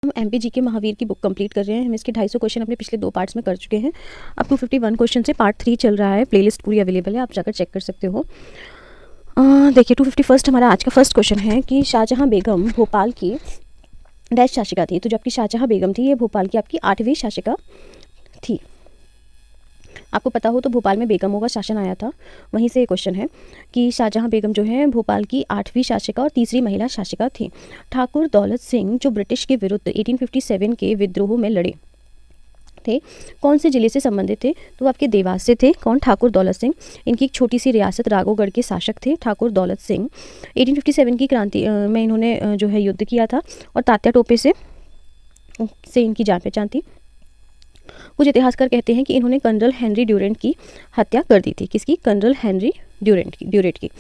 हम एमपीजी के महावीर की बुक कंप्लीट कर रहे हैं। हम इसके 250 क्वेश्चन अपने पिछले 2 पार्ट्स में कर चुके हैं। अब 251 क्वेश्चन से पार्ट 3 चल रहा है। प्लेलिस्ट पूरी अवेलेबल है, आप जाकर चेक कर सकते हो। देखिए 251 हमारा आज का फर्स्ट क्वेश्चन है कि शाहजहां बेगम भोपाल की डैश शासिका थी। तो जो आपकी शाहजहां बेगम थी, ये भोपाल की आपकी 8वीं शासिका थी। आपको पता हो तो भोपाल में बेगमों का शासन आया था, वहीं से ये क्वेश्चन है कि शाहजहां बेगम जो है भोपाल की 8वीं शासिका और तीसरी महिला शासिका थी। ठाकुर दौलत सिंह जो ब्रिटिश के विरुद्ध 1857 के विद्रोह में लड़े थे, कौन से जिले से संबंधित थे? तो आपके देवास से थे। कौन? ठाकुर दौलत सिंह। इनकी एक छोटी सी रियासत राघोगढ़ के शासक थे ठाकुर दौलत सिंह। 1857 की क्रांति में इन्होंने जो है युद्ध किया था और तात्या टोपे से इनकी जान पहचान थी। कुछ इतिहासकार कहते हैं कि इन्होंने कर्नल हेनरी ड्यूरेंट की हत्या कर दी थी। किसकी? कर्नल हेनरी ड्यूरेंट की।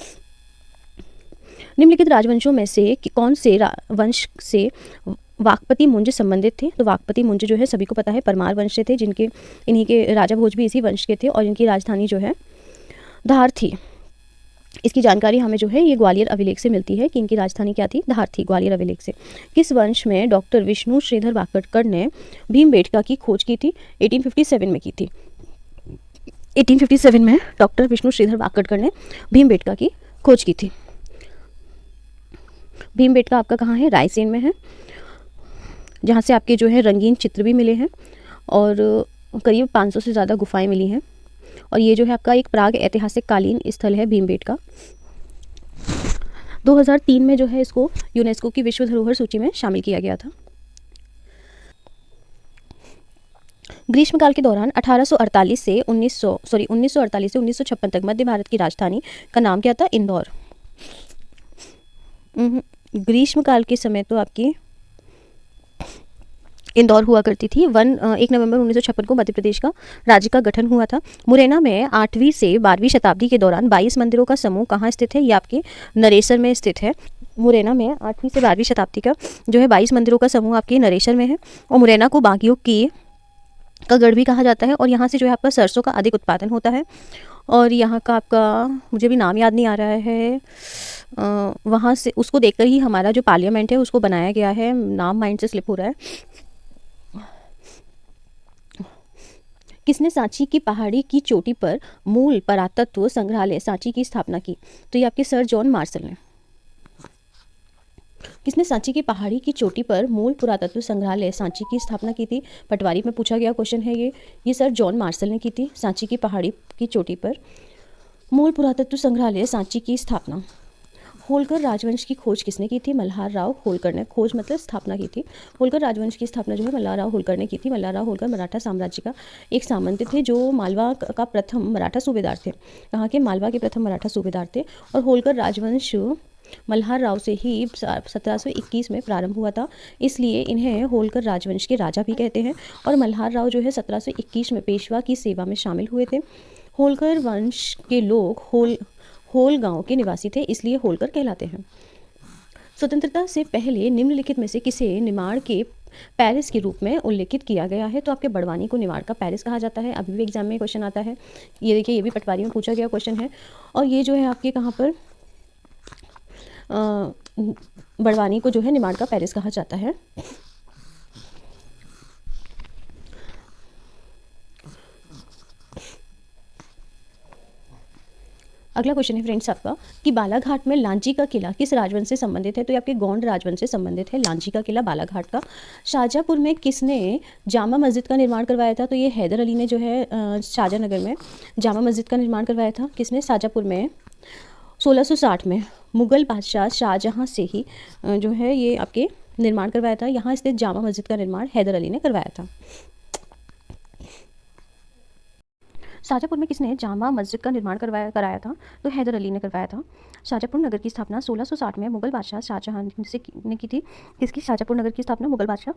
निम्नलिखित राजवंशों में से कौन से वंश से वाकपति मुंज संबंधित थे? तो वाकपति मुंज जो है सभी को पता है परमार वंश से थे, जिनके इन्हीं के राजा भोज भी इसी वंश के थे और इनकी राजधानी जो है धार थी। इसकी जानकारी हमें जो है ये ग्वालियर अभिलेख से मिलती है कि इनकी राजधानी क्या थी? धार थी, ग्वालियर अभिलेख से। किस वंश में डॉक्टर विष्णु श्रीधर वाकड़कर ने भीमबेटका की खोज की थी? 1857 में की थी। 1857 में डॉक्टर विष्णु श्रीधर वाकड़कर ने भीमबेटका की खोज की थी। भीमबेटका आपका कहाँ है? रायसेन में है, जहाँ से आपके जो है रंगीन चित्र भी मिले हैं और करीब 500 से ज़्यादा गुफाएं मिली हैं। और ये जो है आपका एक प्राग ऐतिहासिक कालीन स्थल है भीमबेटका। 2003 में जो है इसको यूनेस्को की विश्व धरोहर सूची में शामिल किया गया था। ग्रीष्मकाल के दौरान 1948 से 1956 तक मध्य भारत की राजधानी का नाम क्या था? इंदौर। ग्रीष्मकाल के समय तो आपकी इंदौर हुआ करती थी। 1 नवंबर 1956 को मध्य प्रदेश का राज्य का गठन हुआ था। मुरैना में 8वीं से 12वीं शताब्दी के दौरान 22 मंदिरों का समूह कहाँ स्थित है? ये आपके नरेसर में स्थित है। मुरैना में 8वीं से 12वीं शताब्दी का जो है 22 मंदिरों का समूह आपके नरेसर में है। और मुरैना को बागियों का गढ़ भी कहा जाता है और यहाँ से जो है आपका सरसों का अधिक उत्पादन होता है। और यहाँ का आपका मुझे भी नाम याद नहीं आ रहा है, वहाँ से उसको देखकर ही हमारा जो पार्लियामेंट है उसको बनाया गया है। नाम माइंड से स्लिप हो रहा है। किसने सांची की पहाड़ी की चोटी पर मूल पुरातत्व संग्रहालय सांची की स्थापना की? तो ये आपके सर जॉन मार्शल ने। किसने सांची की पहाड़ी की चोटी पर मूल पुरातत्व संग्रहालय सांची की स्थापना की थी? पटवारी में पूछा गया क्वेश्चन है ये सर जॉन मार्शल ने की थी। सांची की पहाड़ी की चोटी पर मूल पुरातत्व संग्रहालय सांची की स्थापना। होलकर राजवंश की खोज किसने की थी? मल्हार राव होलकर ने। खोज मतलब स्थापना की थी। होलकर राजवंश की स्थापना जो है मल्हार राव होलकर ने की थी। मल्हार राव होलकर मराठा साम्राज्य का एक सामंत थे जो मालवा का प्रथम मराठा सूबेदार थे। कहाँ के? मालवा के प्रथम मराठा सूबेदार थे। और होलकर राजवंश मल्हार राव से ही 1721 में प्रारंभ हुआ था, इसलिए इन्हें होलकर राजवंश के राजा भी कहते हैं। और मल्हार राव जो है 1721 में पेशवा की सेवा में शामिल हुए थे। होलकर वंश के लोग होल गांव के निवासी थे, इसलिए होलकर कहलाते हैं। स्वतंत्रता से पहले निम्नलिखित में से किसे निमाड़ के पेरिस के रूप में उल्लेखित किया गया है? तो आपके बड़वानी को निमाड़ का पेरिस कहा जाता है। अभी भी एग्जाम में क्वेश्चन आता है। ये देखिए, ये भी पटवारी में पूछा गया क्वेश्चन है। और ये जो है आपके कहाँ पर बड़वानी को जो है निमाड़ का पेरिस कहा जाता है। अगला क्वेश्चन है फ्रेंड्स आपका कि बालाघाट में लांजी का किला किस राजवंश से संबंधित है? तो ये आपके गोंड राजवंश से संबंधित है, लांजी का किला बालाघाट का। शाहजहाँपुर में किसने जामा मस्जिद का निर्माण करवाया था? तो ये हैदर अली ने जो है शाहजहाँनगर में जामा मस्जिद का निर्माण करवाया था। किसने? शाहजहाँपुर में 1660 में मुग़ल बादशाह शाहजहाँ से ही जो है ये आपके निर्माण करवाया था। यहाँ स्थित जामा मस्जिद का निर्माण हैदर अली ने करवाया था। शाहजहाँपुर में किसने जामा मस्जिद का निर्माण कराया था? तो हैदर अली ने करवाया था। शाहजहाँपुर नगर की स्थापना 1660 में मुग़ल बादशाह शाहजहाँ ने की थी। किसकी? शाहजहाँपुर नगर की स्थापना मुग़ल बादशाह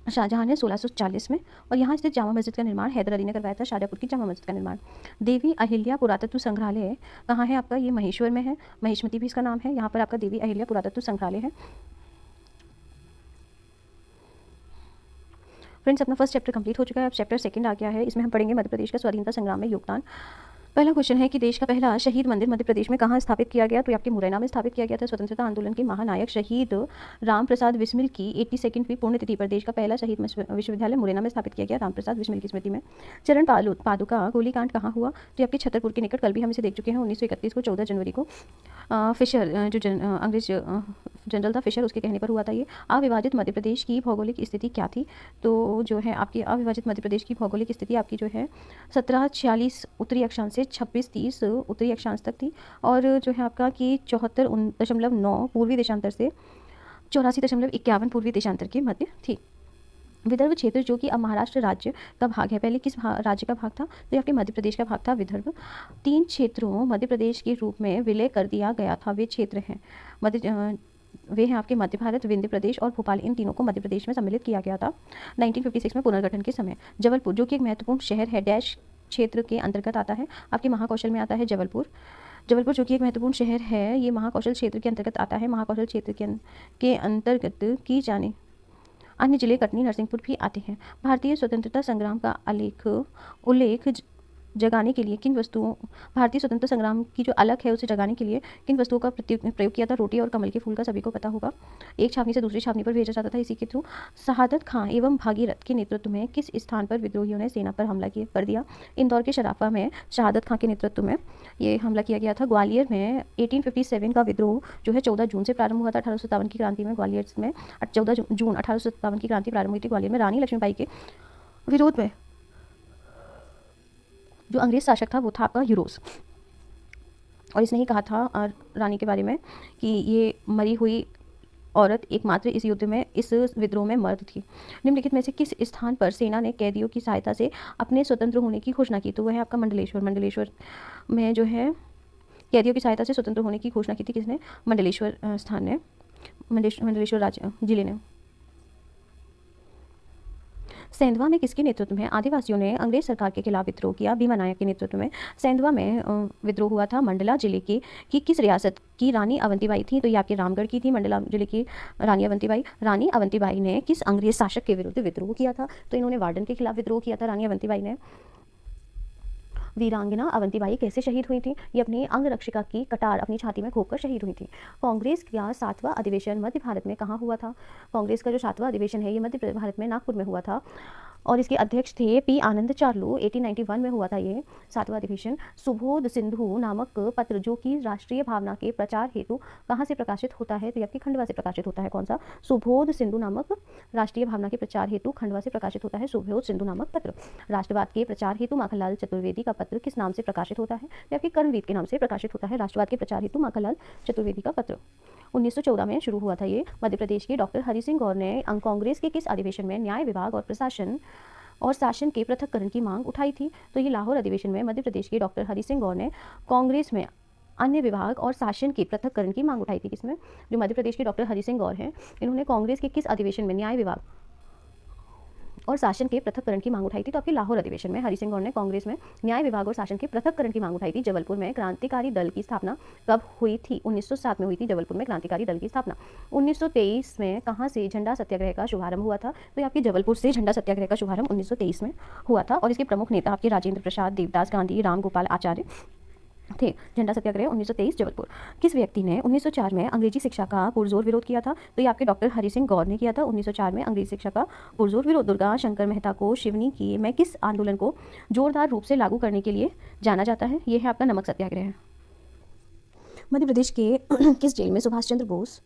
शाहजहाँ ने 1640 में। और यहाँ स्थित जामा मस्जिद का निर्माण हैदर अली ने करवाया था। शाहजहाँपुर की जामा मस्जिद का निर्माण। देवी अहिल्या पुरातत्व संग्रहालय कहाँ है आपका? ये महेश्वर में है, महेशमती भी इसका नाम है। यहाँ पर आपका देवी अहिल्या पुरातत्व संग्रहालय है। फ्रेंड्स, अपना फर्स्ट चैप्टर कंप्लीट हो चुका है। अब चैप्टर सेकंड आ गया है। इसमें हम पढ़ेंगे मध्य प्रदेश का स्वाधीनता संग्राम में योगदान। पहला क्वेश्चन है कि देश का पहला शहीद मंदिर मध्य प्रदेश में कहाँ स्थापित किया गया? तो ये आपके मुरैना में स्थापित किया गया था। स्वतंत्रता आंदोलन के महानायक शहीद राम प्रसाद बिस्मिल की 82वीं पुण्यतिथि पर देश का पहला शहीद विश्वविद्यालय मुरैना में स्थापित किया गया, राम प्रसाद बिस्मिल की स्मृति में। चरण पादुका गोलीकांड कहाँ हुआ? तो ये आपके छतरपुर के निकट, कल भी हम इसे देख चुके हैं, 1931 को 14 जनवरी को फिशर जो अंग्रेज जनरल था फिशर, उसके कहने पर हुआ था ये। अविभाजित मध्य प्रदेश की भौगोलिक स्थिति क्या थी? तो जो है आपकी अविभाजित मध्य प्रदेश की भौगोलिक स्थिति आपकी जो है 1746 उत्तरी अक्षांश से 2630 उत्तरी अक्षांश तक थी, और जो है आपका कि 74.9 पूर्वी देशांतर से 84.51 पूर्वी देशांतर के मध्य थी। विदर्भ क्षेत्र जो कि अब महाराष्ट्र राज्य का भाग है, पहले किस राज्य का भाग था? तो ये आपके मध्य प्रदेश का भाग था विदर्भ। 3 क्षेत्रों मध्य प्रदेश के रूप में विलय कर दिया गया था। वे क्षेत्र हैं वे हैं आपके मध्य भारत, विंध्य प्रदेश और भोपाल, इन तीनों को मध्य प्रदेश में सम्मिलित किया गया था 1956 में पुनर्गठन के समय। जबलपुर जो कि एक महत्वपूर्ण शहर है, डैश क्षेत्र के अंतर्गत आता है, आपके महाकौशल में आता है जबलपुर। जबलपुर जो कि एक महत्वपूर्ण शहर है, ये महाकौशल क्षेत्र के अंतर्गत आता है। महाकौशल क्षेत्र के अंतर्गत की जाने अन्य जिले कटनी, नरसिंहपुर भी आते हैं। भारतीय स्वतंत्रता संग्राम का उल्लेख जगाने के लिए किन वस्तुओं भारतीय स्वतंत्रता संग्राम की जो अलग है उसे जगाने के लिए किन वस्तुओं का प्रयोग किया था? रोटी और कमल के फूल का सभी को पता होगा। एक छावनी से दूसरी छावनी पर भेजा जाता था इसी के थ्रू। शहादत खां एवं भागीरथ के नेतृत्व में किस स्थान पर विद्रोहियों ने सेना पर हमला कर दिया? इंदौर के शराफा में शहादत खां के नेतृत्व में ये हमला किया गया था। ग्वालियर में 1857 का विद्रोह जो है 14 जून से प्रारंभ हुआ था। 1857 की क्रांति में ग्वालियर में 14 जून 1857 की क्रांति प्रारंभ हुई थी ग्वालियर में, रानी लक्ष्मीबाई के विरोध में। जो अंग्रेज शासक था वो था आपका यूरोस, और इसने ही कहा था रानी के बारे में कि ये मरी हुई औरत एकमात्र इस युद्ध में, इस विद्रोह में मर्द थी। निम्नलिखित में से किस स्थान पर सेना ने कैदियों की सहायता से अपने स्वतंत्र होने की घोषणा की? तो वह है आपका मंडलेश्वर। मंडलेश्वर में जो है कैदियों की सहायता से स्वतंत्र होने की घोषणा की थी किसने? मंडलेश्वर स्थान ने, मंडलेश्वर राज्य जिले ने। सेंधवा में किसके नेतृत्व में आदिवासियों ने अंग्रेज सरकार के खिलाफ विद्रोह किया? भीमा नायक के नेतृत्व में सेंधवा में विद्रोह हुआ था। मंडला जिले की किस रियासत की रानी अवंतीबाई थी? तो ये आपके रामगढ़ की थी, मंडला जिले की रानी अवंतीबाई। रानी अवंतीबाई ने किस अंग्रेज शासक के विरुद्ध विद्रोह किया था? तो इन्होंने वार्डन के खिलाफ विद्रोह किया था रानी अवंतीबाई ने। वीरांगना अवंतीबाई कैसे शहीद हुई थी? ये अपनी अंगरक्षिका की कटार अपनी छाती में घोंपकर शहीद हुई थी। कांग्रेस का 7वां अधिवेशन मध्य भारत में कहाँ हुआ था? कांग्रेस का जो 7वां अधिवेशन है ये मध्य भारत में नागपुर में हुआ था, और इसके अध्यक्ष थे पी आनंद चार्लू। 1891 में हुआ था ये 7वां अधिवेशन। सुबोध सिंधु नामक पत्र जो कि राष्ट्रीय भावना के प्रचार हेतु कहाँ से प्रकाशित होता है? तो ये आपकी खंडवा से प्रकाशित होता है। कौन सा? सुबोध सिंधु नामक राष्ट्रीय भावना के प्रचार हेतु खंडवा से प्रकाशित होता है सुबोध सिंधु नामक पत्र। राष्ट्रवाद के प्रचार हेतु माखनलाल चतुर्वेदी का पत्र किस नाम से प्रकाशित होता है? ये आपके कर्मवीर के नाम से प्रकाशित होता है राष्ट्रवाद के प्रचार हेतु माखनलाल चतुर्वेदी का पत्र। 1914 में शुरू हुआ था ये। मध्य प्रदेश के डॉक्टर हरि सिंह गौर ने कांग्रेस के किस अधिवेशन में न्याय विभाग और प्रशासन और शासन के पृथक्करण की मांग उठाई थी? तो ये लाहौर अधिवेशन में मध्य प्रदेश के डॉक्टर हरि सिंह गौर ने कांग्रेस में अन्य विभाग और शासन के पृथक्करण की मांग उठाई थी। किसमें? जो मध्य प्रदेश के डॉक्टर हरि सिंह गौर हैं, इन्होंने कांग्रेस के किस अधिवेशन में न्याय विभाग और शासन के पृथक्करण की मांग उठाई थी? तो आपके लाहौर अधिवेशन में हरि सिंह गौर ने कांग्रेस में न्याय विभाग और शासन के पृथक्करण की मांग उठाई थी। जबलपुर में क्रांतिकारी दल की स्थापना कब हुई थी? 1907 में हुई थी जबलपुर में क्रांतिकारी दल की स्थापना। 1923 में कहाँ से झंडा सत्याग्रह का शुभारंभ हुआ था? तो ये आपके जबलपुर से झंडा सत्याग्रह का शुभारंभ 1923 में हुआ था, और इसके प्रमुख नेता आपके राजेंद्र प्रसाद, देवदास गांधी, राम गोपाल आचार्य थे। झंडा सत्याग्रह 1923 जबलपुर। किस व्यक्ति ने 1904 में अंग्रेजी शिक्षा का पुरजोर विरोध किया था? तो ये आपके डॉक्टर हरि सिंह गौर ने किया था 1904 में अंग्रेजी शिक्षा का पुरजोर विरोध। दुर्गा शंकर मेहता को शिवनी की में किस आंदोलन को जोरदार रूप से लागू करने के लिए जाना जाता है? ये है आपका नमक सत्याग्रह। मध्य प्रदेश के किस जेल में सुभाष चंद्र बोस,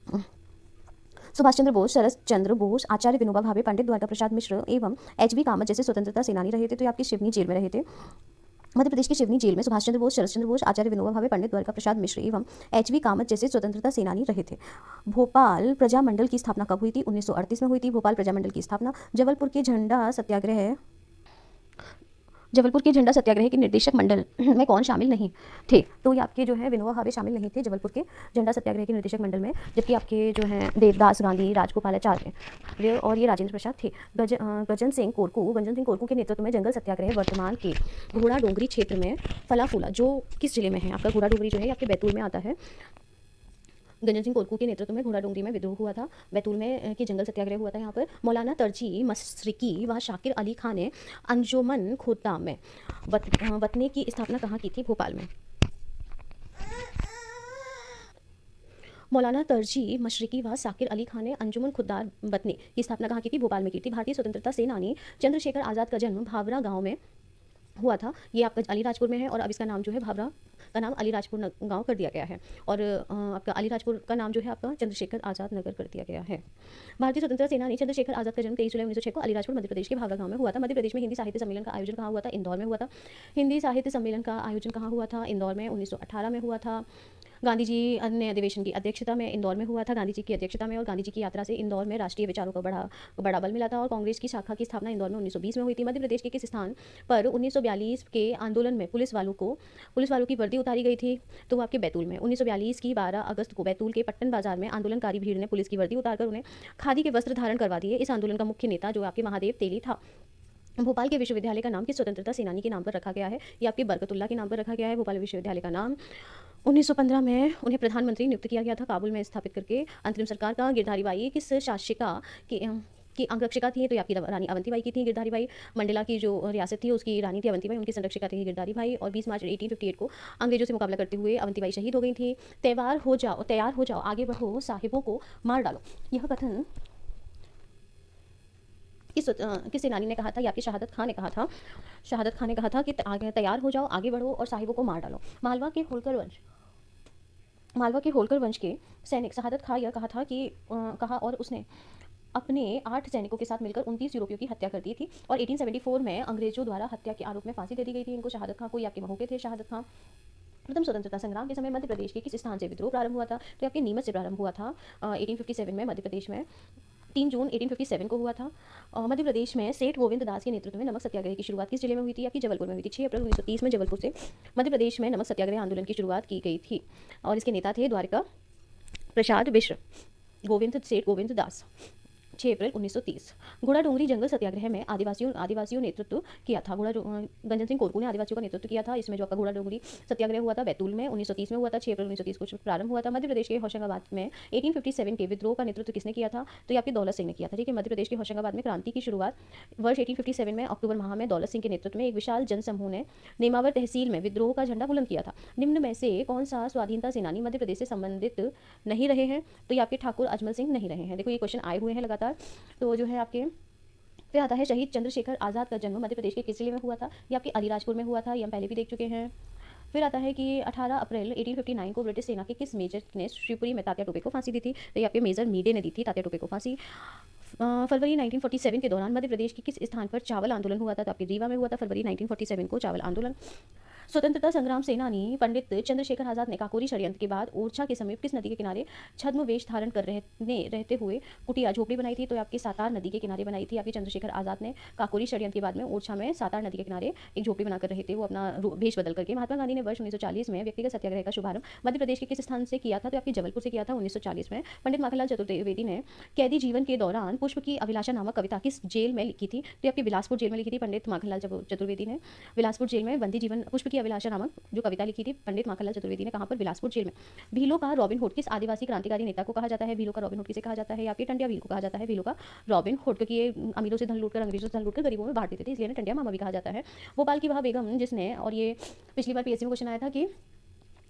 शरद चंद्र बोस, आचार्य विनोबा भावे, पंडित द्वारका प्रसाद मिश्र एवं HB कामत जैसे स्वतंत्रता सेनानी रहे थे? तो ये आपकी शिवनी जेल में रहे थे। मध्य प्रदेश की शिवनी जेल में सुभाष चंद्र बोस, शरद चंद्र बोस, आचार्य विनोबा भावे, पंडित द्वारका प्रसाद मिश्र एवं HB कामत जैसे स्वतंत्रता सेनानी रहे थे। भोपाल प्रजामंडल की स्थापना कब हुई थी? 1938 में हुई थी भोपाल प्रजामंडल की स्थापना। जबलपुर के झंडा सत्याग्रह के निर्देशक मंडल में कौन शामिल नहीं थे? तो ये आपके जो है विनोबा भावे शामिल नहीं थे जबलपुर के झंडा सत्याग्रह के निर्देशक मंडल में, जबकि आपके जो है देवदास गांधी, राजगोपालाचार्य और ये राजेंद्र प्रसाद थे। गजन सिंह कोरकू के नेतृत्व में जंगल सत्याग्रह वर्तमान के घोड़ा डोंगरी क्षेत्र में फला फूला, जो किस जिले में है? आपका घोड़ा डोंगरी जो है आपके बैतूल में आता है। गंजन सिंह कोरकू के नेतृत्व में घोड़ा डोंगरी में विद्रोह हुआ था। बैतूल में के जंगल सत्याग्रह हुआ था यहाँ पर। मौलाना तरजी मशरिकी व शाकिर अली खान ने अंजुमन खुद्दाम में वतने की स्थापना कहाँ की थी? भोपाल में। मौलाना तरजी मशरिकी व शाकिर अली खान ने अंजुमन खुद्दार वतनी की स्थापना कहाँ की थी? भोपाल में की थी। भारतीय स्वतंत्रता सेनानी चंद्रशेखर आज़ाद का जन्म भावरा गाँव में हुआ था। ये आपका अलीराजपुर में है और अब इसका नाम जो है भाभरा का नाम अलीराजपुर गांव कर दिया गया है और आपका अलीराजपुर का नाम जो है आपका चंद्रशेखर आज़ाद नगर कर दिया गया है। भारतीय स्वतंत्रता सेनानी चंद्रशेखर आज़ाद का जन्म 23 जुलाई 1906 को अलीराजपुर मध्य प्रदेश के भाभरा गांव में हुआ था। मध्य प्रदेश में हिंदी साहित्य सम्मेलन का आयोजन कहाँ हुआ था? इंदौर में हुआ था। हिंदी साहित्य सम्मेलन का आयोजन कहाँ हुआ था? इंदौर में 1918 में हुआ था। गांधी जी ने अधिवेशन की अध्यक्षता में इंदौर में हुआ था, गांधी जी की अध्यक्षता में, और गांधी जी की यात्रा से इंदौर में राष्ट्रीय विचारों का बड़ा बल मिला था और कांग्रेस की शाखा की स्थापना इंदौर में 1920 में हुई थी। मध्य प्रदेश के किस स्थान पर 1942 के आंदोलन में पुलिस वालों की वर्दी उतारी गई थी? तो वो आपके बैतूल में। 1942 की 12 अगस्त को बैतूल के पट्टन बाजार में आंदोलनकारी भीड़ ने पुलिस की वर्दी उतारकर उन्हें खादी के वस्त्र धारण करवा दिए। इस आंदोलन का मुख्य नेता जो आपके महादेव तेली था। भोपाल के विश्वविद्यालय का नाम किस स्वतंत्रता सेनानी के नाम पर रखा गया है? ये आपके बरकतुल्ला के नाम पर रखा गया है। भोपाल विश्वविद्यालय का नाम 1915 में उन्हें प्रधानमंत्री नियुक्त किया गया था, काबुल में स्थापित करके अंतरिम सरकार का। गिरधारी बाई किस शासिका की अंगरक्षिका थी? तो ये आपकी रानी अवंतीबाई की थी गिरधारी बाई। मंडला की जो रियासत थी उसकी रानी थी अवंतीबाई, उनकी संरक्षिका थी गिरधारी बाई। और 20 मार्च 1858 को अंग्रेजों से मुकाबला करते हुए अवंतीबाई शहीद हो गई थी। तैयार हो जाओ आगे बढ़ो साहिबों को मार डालो, यह कथन किस सेनानी ने कहा था? या आपकी शहादत खान ने कहा था। शहादत खान ने कहा था कि तैयार हो जाओ आगे बढ़ो और साहिबों को मार डालो। मालवा के होलकर वंश के सैनिक शहादत खां यह कहा और उसने अपने 8 सैनिकों के साथ मिलकर 29 यूरोपियों की हत्या कर दी थी और 1874 में अंग्रेजों द्वारा हत्या के आरोप में फांसी दे दी गई थी इनको। शहादत खां कोई आपके महोके थे। शहादत खां प्रथम स्वतंत्रता संग्राम के समय मध्य प्रदेश के किस स्थान से विद्रोह प्रारंभ हुआ था? तो आपके नीमच से प्रारंभ हुआ था 1857 में मध्य प्रदेश में। 3 जून 1857 को हुआ था। मध्य प्रदेश में सेठ गोविंद दास के नेतृत्व में नमक सत्याग्रह की शुरुआत किस जिले में हुई थी? आपकी जबलपुर में हुई थी। 6 अप्रैल 1930 में जबलपुर से मध्य प्रदेश में नमक सत्याग्रह आंदोलन की शुरुआत की गई थी और इसके नेता थे द्वारिका प्रसाद मिश्र, सेठ गोविंद दास। 6 अप्रैल 1930। घोड़ा डोंगरी जंगल सत्याग्रह में आदिवासियों नेतृत्व किया था। गंजन सिंह कोरकू ने आदिवासियों का नेतृत्व किया था। इसमें जो आपका घोड़ा डोंगरी सत्याग्रह हुआ था बैतूल में 1930 में हुआ था। 6 अप्रैल 1930 को प्रारंभ हुआ था। मध्य प्रदेश के होशंगाबाद में 1857 के विद्रोह का नेतृत्व किसने किया था? तो ये आपके दौलत सिंह ने किया था। ठीक है, मध्य प्रदेश के होशंगाबाद में क्रांति की शुरुआत वर्ष 1857 में अक्टूबर माह में दौलत सिंह के नेतृत्व में एक विशाल जनसमूह ने नेमावर तहसील में विद्रोह का झंडा बुलंद किया था। निम्न में से कौन सा स्वाधीनता सेनानी मध्य प्रदेश से संबंधित नहीं रहे हैं? तो ये आपके ठाकुर अजमल सिंह नहीं रहे हैं। देखो ये क्वेश्चन आए हुए हैं लगातार। तो जो है आपके फिर आता है शहीद चंद्रशेखर आज़ाद का जन्म मध्य प्रदेश के किस जिले में हुआ था? ये आपके अलीराजपुर में हुआ था, ये हम पहले भी देख चुके हैं। फिर आता है कि 18 अप्रैल 1859 को ब्रिटिश सेना के किस मेजर ने शिवपुरी में तात्या टोपे को फांसी दी थी? तो ये आपके मेजर मीडे ने दी थी तात्या टोपे को फांसी। फरवरी 1947 के दौरान मध्य प्रदेश के किस स्थान पर चावल आंदोलन हुआ था? तो आपके रीवा में हुआ था फरवरी 1947 को चावल आंदोलन। स्वतंत्रता संग्राम सेनानी पंडित चंद्रशेखर आज़ाद ने काकोरी षड्यंत्र के बाद ओरछा के समीप किस नदी के किनारे छद्म वेश धारण कर रहते हुए कुटिया झोपड़ी बनाई थी? तो आपकी सातार नदी के किनारे बनाई थी आपकी चंद्रशेखर आज़ाद ने। काकोरी षड्यंत्र के बाद में ओरछा में सातार नदी के किनारे एक झोपड़ी बनाकर रहे थे वो अपना भेष बदल करके। महात्मा गांधी ने वर्ष 1940 में व्यक्तिगत सत्याग्रह का शुभारंभ मध्य प्रदेश के किस स्थान से किया था? तो आपकी जबलपुर से किया था 1940 में। पंडित माखनलाल चतुर्वेदी ने कैदी जीवन के दौरान पुष्प की अभिलाषा नामक कविता किस जेल में लिखी थी? तो आपकी बिलासपुर जेल में लिखी थी पंडित माखनलाल चतुर्वेदी ने। बिलासपुर जेल में बंदी जीवन पुष्प की अभिलाषा नामक जो कविता लिखी थी पंडित माखनलाल चतुर्वेदी ने। कहां पर? बिलासपुर जेल में। भीलों का रॉबिन हुड किस आदिवासी क्रांतिकारी नेता को कहा जाता है? भीलों का रॉबिन हुड किसे कहा जाता है? या फिर टंडिया भील को कहा जाता है भीलों का रॉबिन हुड, क्योंकि ये अमीरों से धन लूटकर अंग्रेजों से धन लूटकर गरीबों में बांट देते थे, इसलिए इन्हें टंडिया मामा भी कहा जाता है। भोपाल की वह बेगम जिसने, और ये पिछली बार पीएससी में क्वेश्चन आया था कि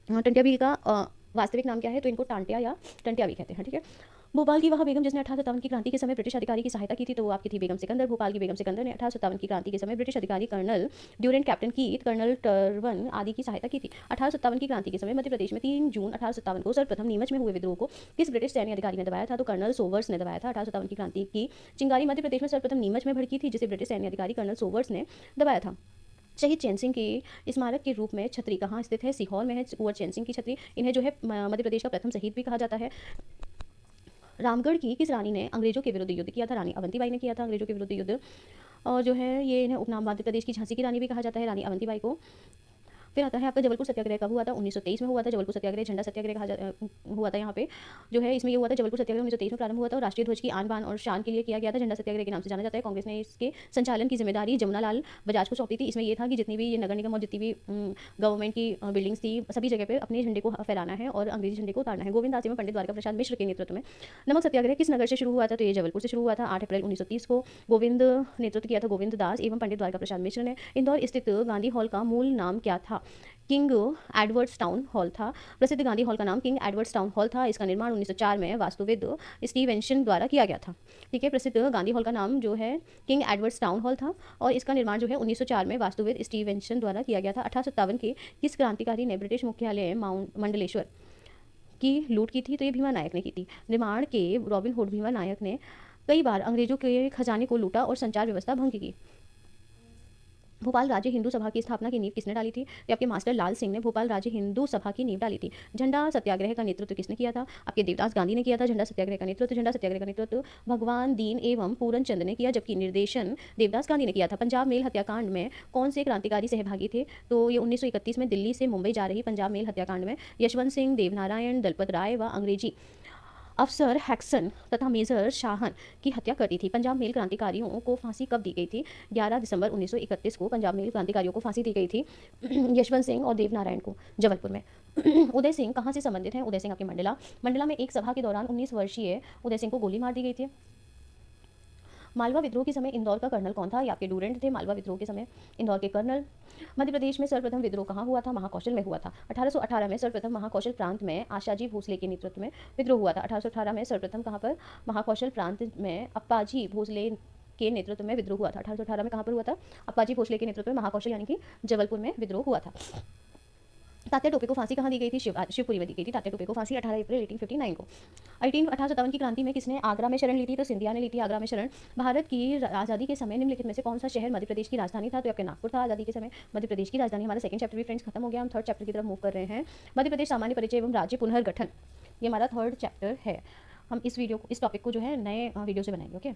टंटिया भील का वास्तविक नाम क्या है? तो इनको टांटिया या टंटिया भी कहते हैं। ठीक है, भोपाल की वह बेगम जिसने 1857 की क्रांति के समय ब्रिटिश अधिकारी की सहायता की थी, तो वो आपकी थी बेगम सिकंदर। भोपाल की बेगम सिकंदर ने 1857 की क्रांति के समय ब्रिटिश अधिकारी colonel Durand, captain Keith, colonel टर्वन आदि की सहायता की थी। 1857 की क्रांति के समय मध्य प्रदेश में 3 जून 1857 को सर्वप्रथम नीमच में हुए विद्रोह को किस ब्रिटिश सैन्य अधिकारी ने दबाया था? तो कर्नल सोवर्स ने दबाया था। 1857 की क्रांति की चिंगारी मध्य प्रदेश में सर्वप्रथम नीमच में भड़की थी, जिसे ब्रिटिश सैन्य अधिकारी कर्नल सोवर्स ने दबाया था। शहीद चैन सिंह की स्मारक के रूप में छतरी कहाँ स्थित है? सीहोर में है कुंवर चैन सिंह की छतरी। इन्हें जो है मध्य प्रदेश का प्रथम शहीद भी कहा जाता है। रामगढ़ की किस रानी ने अंग्रेजों के विरुद्ध युद्ध किया था? रानी अवंतीबाई ने किया था अंग्रेजों के विरुद्ध युद्ध। और जो है ये इन्हें उपनाम मध्य प्रदेश की झांसी की रानी भी कहा जाता है, रानी अवंतीबाई को। फिर आता है आपका जबलपुर सत्याग्रह कब हुआ था, 1923 में हुआ था। जबलपुर सत्याग्रह झंडा सत्याग्रह हुआ था यहाँ पे जो है, इसमें ये हुआ था जबलपुर सत्याग्रह 1923 में प्रारंभ हुआ था और राष्ट्रीय ध्वज की आन बान और शान के लिए किया गया था। झंडा सत्याग्रह के नाम से जाना जाता है। कांग्रेस ने इसके संचालन की जिम्मेदारी जमुना लाल बजाज को सौंपी थी। इसमें ये था कि जितनी भी ये नगर निगम और जितनी भी गवर्नमेंट की बिल्डिंग्स थी, सभी जगह पे अपने झंडे को फहराना है और अंग्रेजी झंडे को उतारना है। गोविंद दास एवं पंडित द्वारका प्रसाद मिश्र के नेतृत्व में नमक सत्याग्रह किस नगर से शुरू हुआ था, तो ये जबलपुर से शुरू हुआ था। 8 अप्रैल 1930 को गोविंद नेतृत्व किया था गोविंद दास एवं पंडित द्वारका प्रसाद मिश्र ने। इंदौर स्थित गांधी हॉल का मूल नाम क्या था, किंग एडवर्ड्स टाउन हॉल था। प्रसिद्ध गांधी हॉल का नाम किंग एडवर्ड्स टाउन हॉल था। इसका निर्माण 1904 में वास्तुविद स्टीवेंसन द्वारा किया गया था। ठीक है, प्रसिद्ध गांधी हॉल का नाम जो है किंग एडवर्ड्स टाउन हॉल था और इसका निर्माण जो है 1904 में वास्तुविद स्टीवेंसन द्वारा किया गया था। 1857 के किस क्रांतिकारी ने ब्रिटिश मुख्यालय मंडलेश्वर की लूट की थी, तो ये भीमा नायक ने की थी। निर्माण के रॉबिन हुड भीमा नायक ने कई बार अंग्रेजों के खजाने को लूटा और संचार व्यवस्था भंग की। भोपाल राज्य हिंदू सभा की स्थापना की नींव किसने डाली थी, तो आपके मास्टर लाल सिंह ने भोपाल राज्य हिंदू सभा की नींव डाली थी। झंडा सत्याग्रह का नेतृत्व किसने किया था, आपके देवदास गांधी ने किया था झंडा सत्याग्रह का नेतृत्व। झंडा सत्याग्रह का नेतृत्व भगवान दीन एवं पूरन चंद ने किया, जबकि निर्देशन देवदास गांधी ने किया था। पंजाब मेल हत्याकांड में कौन से क्रांतिकारी सहभागी थे, तो ये 1931 में दिल्ली से मुंबई जा रही पंजाब मेल हत्याकांड में यशवंत सिंह, देवनारायण, दलपत राय व अंग्रेजी अफसर हैक्सन तथा मेजर शाहन की हत्या कर दी थी। पंजाब मेल क्रांतिकारियों को फांसी कब दी गई थी, 11 दिसंबर 1931 को पंजाब मेल क्रांतिकारियों को फांसी दी गई थी यशवंत सिंह और देवनारायण को, जबलपुर में। उदय सिंह कहाँ से संबंधित हैं, उदय सिंह आपके मंडला में एक सभा के दौरान 19 वर्षीय उदय सिंह को गोली मार दी गई थी। मालवा विद्रोह के समय इंदौर का कर्नल कौन था, ये आपके डूरेंट थे मालवा विद्रोह के समय इंदौर के कर्नल। मध्य प्रदेश में सर्वप्रथम विद्रोह कहाँ हुआ था, महाकौशल में हुआ था। 1818 में सर्वप्रथम महाकौशल प्रांत में आशाजी भोसले के नेतृत्व में विद्रोह हुआ था। 1818 में सर्वप्रथम कहाँ पर, महाकौशल प्रांत में अप्पाजी भोसले के नेतृत्व में विद्रोह हुआ था। 1818 में कहाँ पर हुआ था, अप्पाजी भोसले के नेतृत्व में महाकौशल यानी कि जबलपुर में विद्रोह हुआ था। तात्या टोपे को फांसी कहाँ दी गई थी, शिवपुरी में दी गई थी तात्या टोपे को फांसी 18 अप्रैल 1859 को। 1857 की क्रांति में किसने आगरा में शरण ली थी, तो सिंधिया ने ली थी आगरा में शरण। भारत की आज़ादी के समय निम्नलिखित में से कौन सा शहर मध्य प्रदेश की राजधानी था, तो आपके नागपुर था आज़ादी के समय मध्य प्रदेश की राजधानी। हमारा सेकंड चैप्टर भी फ्रेंड्स खत्म हो गया, हम थर्ड चैप्टर की तरफ मूव कर रहे हैं। मध्य प्रदेश सामान्य परिचय एवं राज्य पुनर्गठन, ये हमारा थर्ड चैप्टर है। हम इस टॉपिक को जो है नए वीडियो से बनाएंगे। ओके।